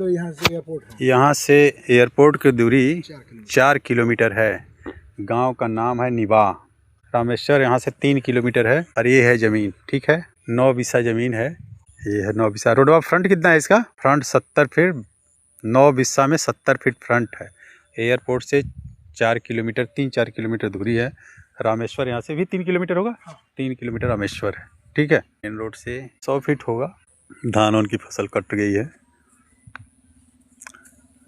तो यहाँ से एयरपोर्ट की दूरी 4 किलोमीटर है। गांव का नाम है निवा। रामेश्वर यहाँ से 3 किलोमीटर है और ये है ज़मीन, ठीक है। 9 बीसा ज़मीन है, ये है 9 बीसा। रोडवा फ्रंट कितना है इसका? फ्रंट 70 फीट, 9 बीसा में 70 फीट फ्रंट है। एयरपोर्ट से 4 किलोमीटर, 3-4 किलोमीटर दूरी है। रामेश्वर यहाँ से भी 3 किलोमीटर होगा। 3 किलोमीटर रामेश्वर है, ठीक है। मेन रोड से 100 फीट होगा। धान उनकी फसल कट गई है।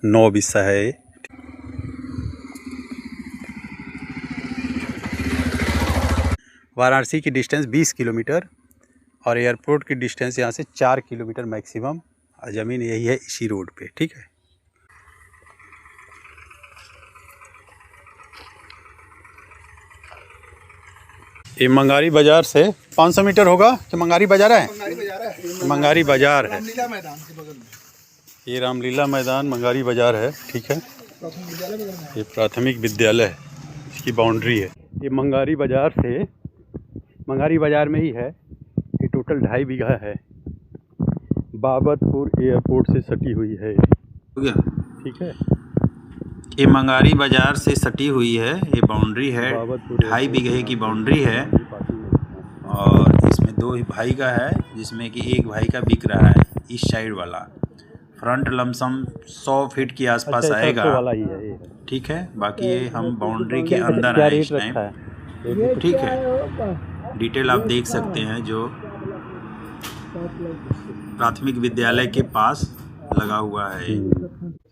9 बीसा है। वाराणसी की डिस्टेंस 20 किलोमीटर और एयरपोर्ट की डिस्टेंस यहाँ से 4 किलोमीटर मैक्सिमम। ज़मीन यही है इसी रोड पे, ठीक है। ये मंगारी बाजार से 500 मीटर होगा कि मंगारी बाजार है? मंगारी बाजार है। ये रामलीला मैदान मंगारी बाजार है, ठीक है। ये प्राथमिक विद्यालय है, इसकी बाउंड्री है। ये मंगारी बाजार से, मंगारी बाजार में ही है। ये टोटल 2.5 बीघा है। बाबतपुर एयरपोर्ट से सटी हुई है, ठीक है। ये मंगारी बाजार से सटी हुई है। ये बाउंड्री है, 2.5 बीघे की बाउंड्री है। और इसमें 2 भाई का है, जिसमें कि एक भाई का बिक रहा है इस साइड वाला। फ्रंट लमसम 100 फीट के आसपास आएगा, ठीक है। बाकी ये हम बाउंड्री के अंदर है इस टाइम, ठीक है। डिटेल आप देख सकते हैं जो प्राथमिक विद्यालय के पास लगा हुआ है।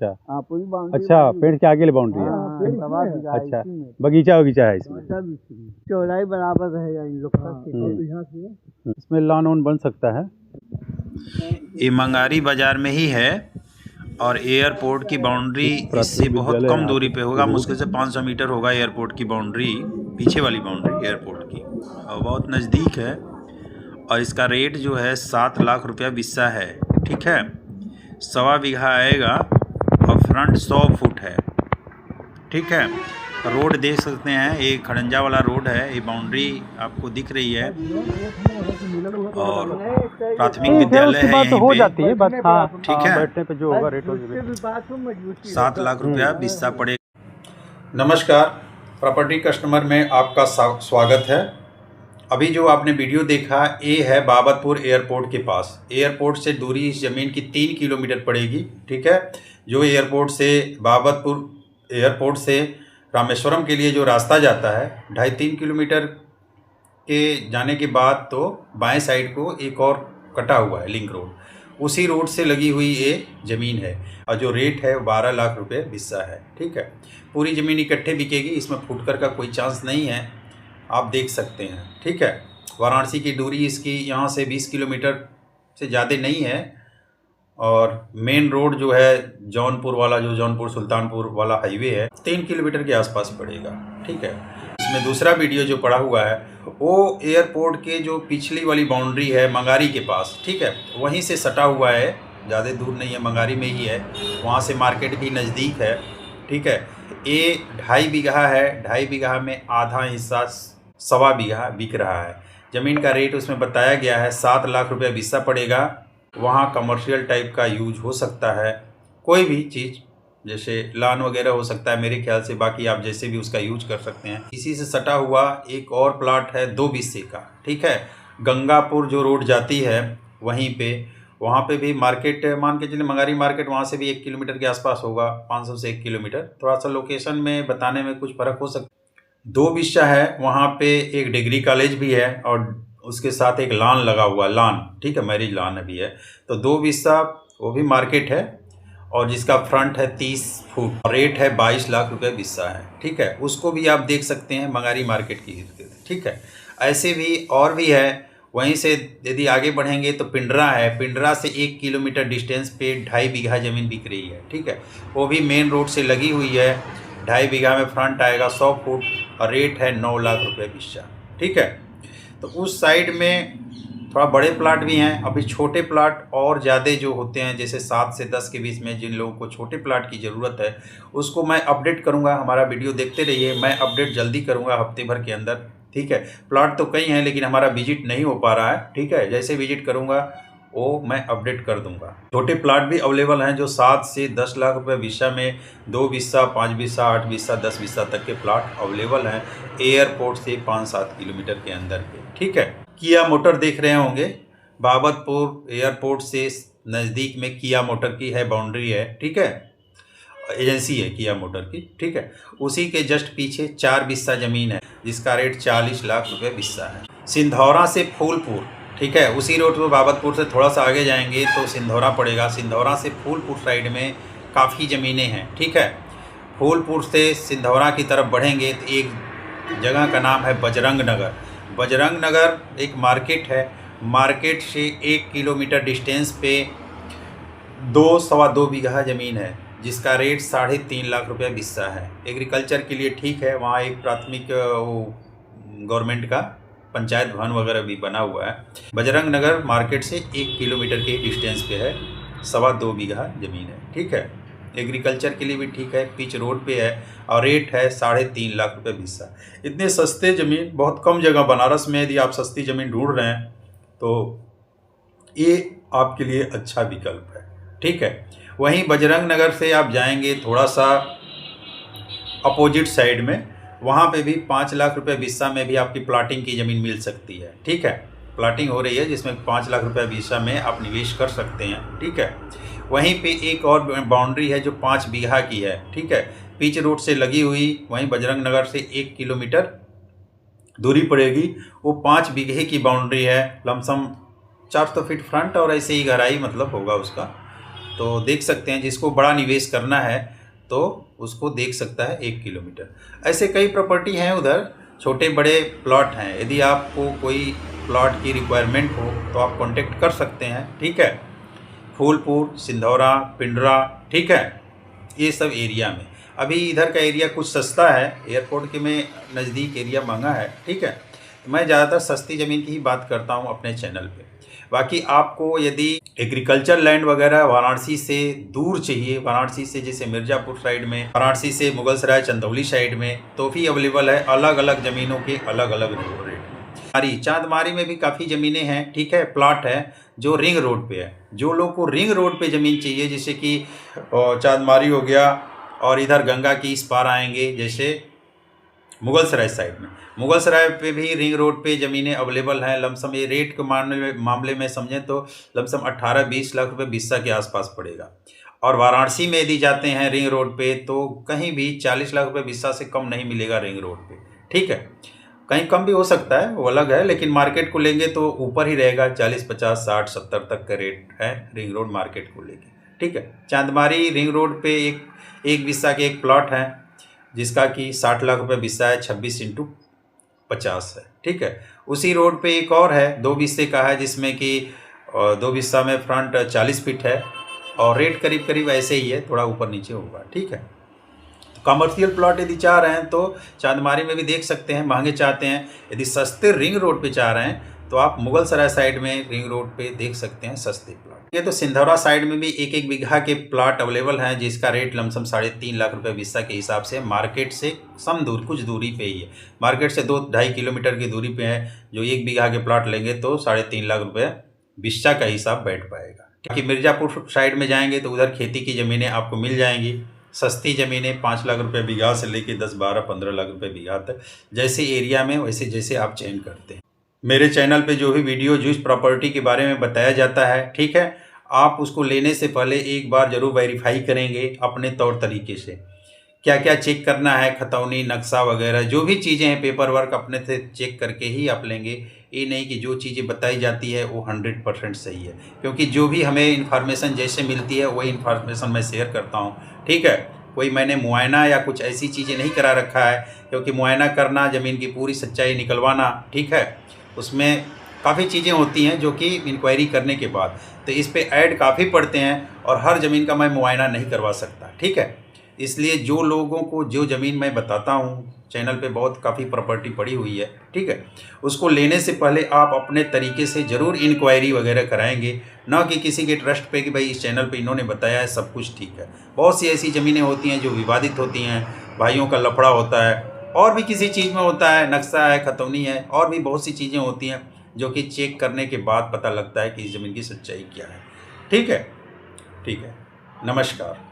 अच्छा, पेड़ के आगे बाउंड्री है। अच्छा, बगीचा है इसमें, चौड़ाई बराबर रहेगा इन लोग का। इसमें लॉन ऑन बन सकता है। ये मंगारी बाजार में ही है और एयरपोर्ट की बाउंड्री इससे बहुत कम दूरी पे होगा। मुश्किल से 500 मीटर होगा एयरपोर्ट की बाउंड्री, पीछे वाली बाउंड्री एयरपोर्ट की, और बहुत नज़दीक है। और इसका रेट जो है 7 लाख रुपया बिस्सा है, ठीक है। 1.25 बीघा आएगा और फ्रंट 100 फुट है, ठीक है। रोड देख सकते हैं, ये खड़ंजा वाला रोड है। ये बाउंड्री आपको दिख रही है और प्राथमिक विद्यालय है यहीं हो पे, जाती है बात, हाँ, ठीक है। बैठने पे जो होगा रेट 7 लाख रुपया बिस्सा पड़ेगा। नमस्कार, प्रॉपर्टी कस्टमर में आपका स्वागत है। अभी जो आपने वीडियो देखा, ये है बाबतपुर एयरपोर्ट के पास। एयरपोर्ट से दूरी इस ज़मीन की 3 किलोमीटर पड़ेगी, ठीक है। जो एयरपोर्ट से बाबतपुर एयरपोर्ट से रामेश्वरम के लिए जो रास्ता जाता है, 2.5-3 किलोमीटर के जाने के बाद तो बाएं साइड को एक और कटा हुआ है लिंक रोड, उसी रोड से लगी हुई ये ज़मीन है। और जो रेट है वो 12 लाख रुपये बिस्सा है, ठीक है। पूरी ज़मीन इकट्ठे बिकेगी, इसमें फुटकर का कोई चांस नहीं है, आप देख सकते हैं, ठीक है। वाराणसी की दूरी इसकी यहाँ से 20 किलोमीटर से ज़्यादा नहीं है। और मेन रोड जो है जौनपुर वाला, जो जौनपुर सुल्तानपुर वाला हाईवे है, 3 किलोमीटर के आसपास पड़ेगा, ठीक है। इसमें दूसरा वीडियो जो पड़ा हुआ है वो एयरपोर्ट के जो पिछली वाली बाउंड्री है मंगारी के पास, ठीक है, वहीं से सटा हुआ है। ज़्यादा दूर नहीं है, मंगारी में ही है। वहाँ से मार्केट भी नज़दीक है, ठीक है। ये 2.5 बीघा है। 2.5 बीघा में आधा हिस्सा 1.25 बीघा बिक रहा है। ज़मीन का रेट उसमें बताया गया है 7 लाख रुपया बिस्सा पड़ेगा। वहाँ कमर्शियल टाइप का यूज हो सकता है, कोई भी चीज़, जैसे लान वगैरह हो सकता है मेरे ख्याल से। बाकी आप जैसे भी उसका यूज कर सकते हैं। इसी से सटा हुआ एक और प्लाट है 2 बीसे का, ठीक है। गंगापुर जो रोड जाती है वहीं पे, वहाँ पे भी मार्केट मान के चलिए, मंगारी मार्केट वहाँ से भी 1 किलोमीटर के आसपास होगा, 500 से 1 किलोमीटर। थोड़ा सा लोकेशन में बताने में कुछ फ़र्क हो सकता है। 2 बीसा है, वहाँ पे एक डिग्री कॉलेज भी है और उसके साथ एक लान लगा हुआ, लान, ठीक है, मैरिज लान भी है। तो 2 बीसा वो भी मार्केट है और जिसका फ्रंट है 30 फुट, रेट है 22 लाख रुपये बिस्सा है, ठीक है। उसको भी आप देख सकते हैं मंगारी मार्केट की, ठीक है। ऐसे भी और भी है। वहीं से यदि आगे बढ़ेंगे तो पिंडरा है। पिंडरा से 1 किलोमीटर डिस्टेंस पे 2.5 बीघा ज़मीन बिक रही है, ठीक है। वो भी मेन रोड से लगी हुई है। 2.5 बीघा में फ्रंट आएगा 100 फुट और रेट है 9 लाख रुपये बिस्सा, ठीक है। तो उस साइड में थोड़ा बड़े प्लाट भी हैं। अभी छोटे प्लाट और ज़्यादा जो होते हैं, जैसे 7 से 10 के बीच में जिन लोगों को छोटे प्लाट की ज़रूरत है, उसको मैं अपडेट करूँगा। हमारा वीडियो देखते रहिए, मैं अपडेट जल्दी करूँगा हफ्ते भर के अंदर, ठीक है। प्लाट तो कई हैं लेकिन हमारा विजिट नहीं हो पा रहा है, ठीक है। जैसे विजिट करूँगा वो मैं अपडेट कर दूंगा। छोटे प्लाट भी अवेलेबल हैं जो 7 से 10 लाख रुपए बिस्सा में 2 बिस्सा, 5 बिस्सा, 8 बिस्सा, 10 बिस्सा तक के प्लाट अवेलेबल हैं एयरपोर्ट से 5-7 किलोमीटर के अंदर के। ठीक है, किया मोटर देख रहे होंगे, बाबतपुर एयरपोर्ट से नज़दीक में किया मोटर की है बाउंड्री है। ठीक है, एजेंसी है किया मोटर की। ठीक है, उसी के जस्ट पीछे 4 बिस्सा ज़मीन है जिसका रेट 40 लाख रुपए बिस्सा है। सिंधौरा से फूलपुर, ठीक है, उसी रोड पर बाबतपुर से थोड़ा सा आगे जाएंगे तो सिंधौरा पड़ेगा। सिंधौरा से फूलपुर साइड में काफ़ी ज़मीनें हैं। ठीक है, फूलपुर से सिंधौरा की तरफ बढ़ेंगे तो एक जगह का नाम है बजरंग नगर। बजरंग नगर एक मार्केट है, मार्केट से 1 किलोमीटर डिस्टेंस पे 2-2.25 बीघा ज़मीन है जिसका रेट 3.5 लाख रुपये बिस्सा है। एग्रीकल्चर के लिए ठीक है, वहाँ एक प्राथमिक गवर्नमेंट का पंचायत भवन वगैरह भी बना हुआ है। बजरंग नगर मार्केट से 1 किलोमीटर के डिस्टेंस पे है, 2.25 बीघा ज़मीन है। ठीक है, एग्रीकल्चर के लिए भी ठीक है, पिच रोड पे है और रेट है 3.5 लाख रुपये बिस्सा। इतने सस्ते ज़मीन बहुत कम जगह बनारस में, यदि आप सस्ती ज़मीन ढूंढ रहे हैं तो ये आपके लिए अच्छा विकल्प है। ठीक है, वहीं बजरंग नगर से आप जाएंगे थोड़ा सा अपोजिट साइड में, वहाँ पे भी 5 लाख रुपए बिस्सा में भी आपकी प्लाटिंग की ज़मीन मिल सकती है। ठीक है, प्लाटिंग हो रही है जिसमें 5 लाख रुपए बिस्सा में आप निवेश कर सकते हैं। ठीक है, वहीं पे एक और बाउंड्री है जो 5 बीघा की है। ठीक है, पिच रोड से लगी हुई, वहीं बजरंग नगर से 1 किलोमीटर दूरी पड़ेगी। वो 5 बीघे की बाउंड्री है, लमसम 400 फीट फ्रंट और ऐसे ही गहराई मतलब होगा उसका। तो देख सकते हैं, जिसको बड़ा निवेश करना है तो उसको देख सकता है 1 किलोमीटर। ऐसे कई प्रॉपर्टी हैं उधर, छोटे बड़े प्लॉट हैं। यदि आपको कोई प्लॉट की रिक्वायरमेंट हो तो आप कांटेक्ट कर सकते हैं। ठीक है, फूलपुर, सिंधौरा, पिंडरा, ठीक है, ये सब एरिया में। अभी इधर का एरिया कुछ सस्ता है, एयरपोर्ट के में नज़दीक एरिया महंगा है। ठीक है, मैं ज़्यादातर सस्ती ज़मीन की ही बात करता हूँ अपने चैनल पे। बाकी आपको यदि एग्रीकल्चर लैंड वगैरह वाराणसी से दूर चाहिए, वाराणसी से जैसे मिर्ज़ापुर साइड में, वाराणसी से मुगलसराय चंदौली साइड में, तो भी अवेलेबल है अलग अलग ज़मीनों के अलग अलग रेट। चांदमारी में भी काफ़ी ज़मीनें हैं। ठीक है, प्लॉट है जो रिंग रोड पे है। जो लोग को रिंग रोड पे ज़मीन चाहिए, जैसे कि चांदमारी हो गया और इधर गंगा की इस पार आएंगे जैसे मुगलसराय साइड में, मुगलसराय पे भी रिंग रोड पे ज़मीनें अवेलेबल हैं। लमसम ये रेट के मामले में समझें तो लमसम 18-20 लाख रुपए बिस्सा के आसपास पड़ेगा। और वाराणसी में यदि जाते हैं रिंग रोड पे तो कहीं भी 40 लाख रुपए बिस्सा से कम नहीं मिलेगा रिंग रोड पे। ठीक है, कहीं कम भी हो सकता है, वो अलग है, लेकिन मार्केट को लेंगे तो ऊपर ही रहेगा, 40, 50, 60, 70 तक का रेट है रिंग रोड मार्केट को लेके। ठीक है, चांदमारी रिंग रोड पे एक बिस्सा के एक प्लॉट है जिसका कि 60 लाख रुपए बिस्सा है, 26x50 है। ठीक है, उसी रोड पे एक और है 2 बिस्से का है जिसमें कि 2 बिस्सा में फ्रंट 40 फीट है और रेट करीब करीब ऐसे ही है, थोड़ा ऊपर नीचे होगा। ठीक है, कमर्शियल प्लॉट यदि चाह रहे हैं तो चांदमारी में भी देख सकते हैं, महंगे चाहते हैं। यदि सस्ते रिंग रोड पे चाह रहे हैं तो आप मुगलसराय साइड में रिंग रोड पे देख सकते हैं सस्ते प्लॉट। ये तो सिंधौरा साइड में भी 1-1 बीघा के प्लॉट अवेलेबल हैं जिसका रेट लमसम 3.5 लाख रुपए बिस्सा के हिसाब से मार्केट से सम दूर, कुछ दूरी पे ही है, मार्केट से 2-2.5 किलोमीटर की दूरी पे है। जो 1 बीघा के प्लॉट लेंगे तो 3.5 लाख रुपये बिस्सा का हिसाब बैठ पाएगा। क्योंकि मिर्ज़ापुर साइड में जाएंगे तो उधर खेती की ज़मीनें आपको मिल जाएंगी, सस्ती ज़मीनें 5 लाख रुपये बीघा से लेके 10, 12, 15 लाख रुपये बीघा तक, जैसे एरिया में वैसे जैसे आप चयन करते हैं। मेरे चैनल पे जो भी वीडियो जिस प्रॉपर्टी के बारे में बताया जाता है, ठीक है, आप उसको लेने से पहले एक बार ज़रूर वेरीफाई करेंगे अपने तौर तरीके से, क्या क्या चेक करना है, खतौनी, नक्शा वगैरह जो भी चीज़ें हैं, पेपर वर्क अपने से चेक करके ही आप लेंगे। ये नहीं कि जो चीज़ें बताई जाती है वो 100% सही है, क्योंकि जो भी हमें इन्फॉर्मेशन जैसे मिलती है वही इन्फॉर्मेशन मैं शेयर करता हूँ। ठीक है, कोई मैंने मुआयना या कुछ ऐसी चीज़ें नहीं करा रखा है, क्योंकि मुआयना करना, ज़मीन की पूरी सच्चाई निकलवाना, ठीक है, उसमें काफ़ी चीज़ें होती हैं जो कि इंक्वायरी करने के बाद, तो इस पे ऐड काफ़ी पड़ते हैं और हर ज़मीन का मैं मुआयना नहीं करवा सकता। ठीक है, इसलिए जो लोगों को जो ज़मीन मैं बताता हूँ, चैनल पे बहुत काफ़ी प्रॉपर्टी पड़ी हुई है, ठीक है, उसको लेने से पहले आप अपने तरीके से ज़रूर इंक्वायरी वगैरह कराएंगे, ना कि किसी के ट्रस्ट पे कि भाई इस चैनल पे इन्होंने बताया है सब कुछ ठीक है। बहुत सी ऐसी ज़मीनें होती हैं जो विवादित होती हैं, भाइयों का लफड़ा होता है, और भी किसी चीज़ में होता है, नक्शा है, खतौनी है, और भी बहुत सी चीज़ें होती हैं जो कि चेक करने के बाद पता लगता है कि इस ज़मीन की सच्चाई क्या है। ठीक है, ठीक है, नमस्कार।